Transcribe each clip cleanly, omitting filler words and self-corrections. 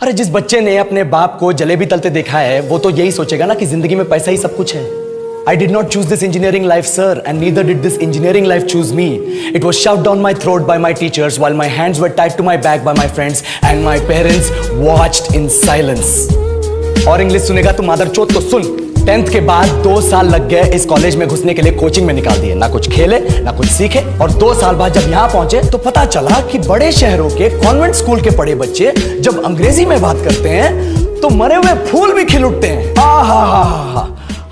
अरे जिस बच्चे ने अपने बाप को जलेबी तलते देखा है वो तो यही सोचेगा ना कि जिंदगी में पैसा ही सब कुछ है। I did not choose this engineering life, sir, and neither did this engineering life choose me. It was shoved down my throat by my teachers while my hands were tied to my back by my friends and my parents watched in silence. और English सुनेगा तो मादरचोद तो सुन। 10th के बाद 2 साल लग गए इस कॉलेज में घुसने के लिए, कोचिंग में निकाल दिए। ना कुछ खेले ना कुछ सीखे, और 2 साल बाद जब यहाँ पहुंचे तो पता चला कि बड़े शहरों के कॉन्वेंट स्कूल के पढ़े बच्चे जब अंग्रेजी में बात करते हैं तो मरे हुए फूल भी खिल उठते हैं। आहा,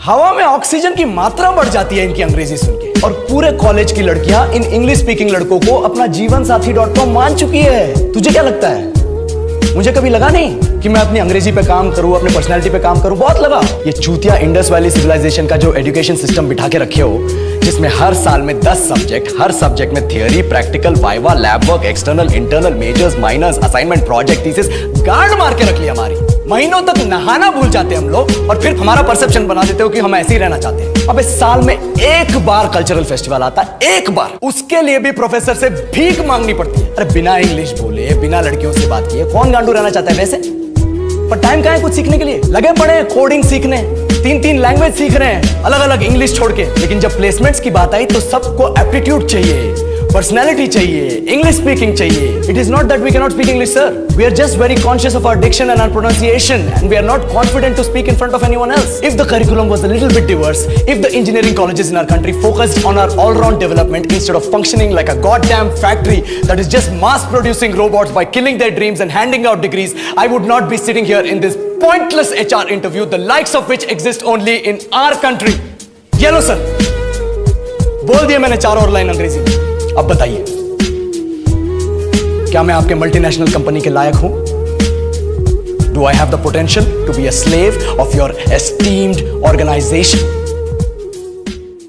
हवा में ऑक्सीजन की मात्रा बढ़ जाती है इनकी अंग्रेजी सुन के। और पूरे कॉलेज की लड़कियां इन इंग्लिश स्पीकिंग लड़कों को अपना जीवन साथी .com मान चुकी है। तुझे क्या लगता है? मुझे कभी लगा नहीं कि मैं अपनी अंग्रेजी पे काम करूं, अपने पर्सनालिटी पे काम करूं। बहुत लगा। ये चूतिया इंडस वैली सिविलाइजेशन का जो एजुकेशन सिस्टम बिठा के रखे हो, जिसमें हर साल में 10 सब्जेक्ट, हर सब्जेक्ट में theory, practical, viva, lab work, external, internal, majors, minors, assignment, project, thesis, गार्ड मार के रख लिया हमारी। महीनों तक नहाना भूल जाते हैं हम लोग और फिर हमारा परसेप्शन बना देते हो कि हम ऐसे ही रहना चाहते हैं। अब इस साल में एक बार कल्चरल फेस्टिवल आता है, एक बार, उसके लिए भी प्रोफेसर से भीख मांगनी पड़ती है। अरे बिना इंग्लिश बोले, बिना लड़कियों से बात किए कौन गांडू रहना चाहता है वैसे? पर टाइम कहाँ है कुछ सीखने के लिए? लगे पड़े कोडिंग सीखने, 3 लैंग्वेज सीख रहे हैं अलग अलग इंग्लिश छोड़ के। लेकिन जब प्लेसमेंट्स की बात आई तो सबको एप्टीट्यूड चाहिए, पर्सनैलिटी चाहिए, इंग्लिश स्पीकिंग चाहिए। It is not that we cannot speak English, sir. We are just very conscious of our diction and our pronunciation, and we are not confident to speak in front of anyone else. If the curriculum was a little bit diverse, if the engineering colleges in our country focused on our all-round development instead of functioning like a goddamn factory that is just mass-producing robots by killing their dreams and handing out degrees, I would not be sitting here in this pointless HR interview, the likes of which exist only in our country. Yellow, sir. बोल दिया मैंने 4 और line अंग्रेजी में। अब बताइए, क्या मैं आपके मल्टीनेशनल कंपनी के लायक हूं? Do I have the potential to be a slave of your esteemed organization?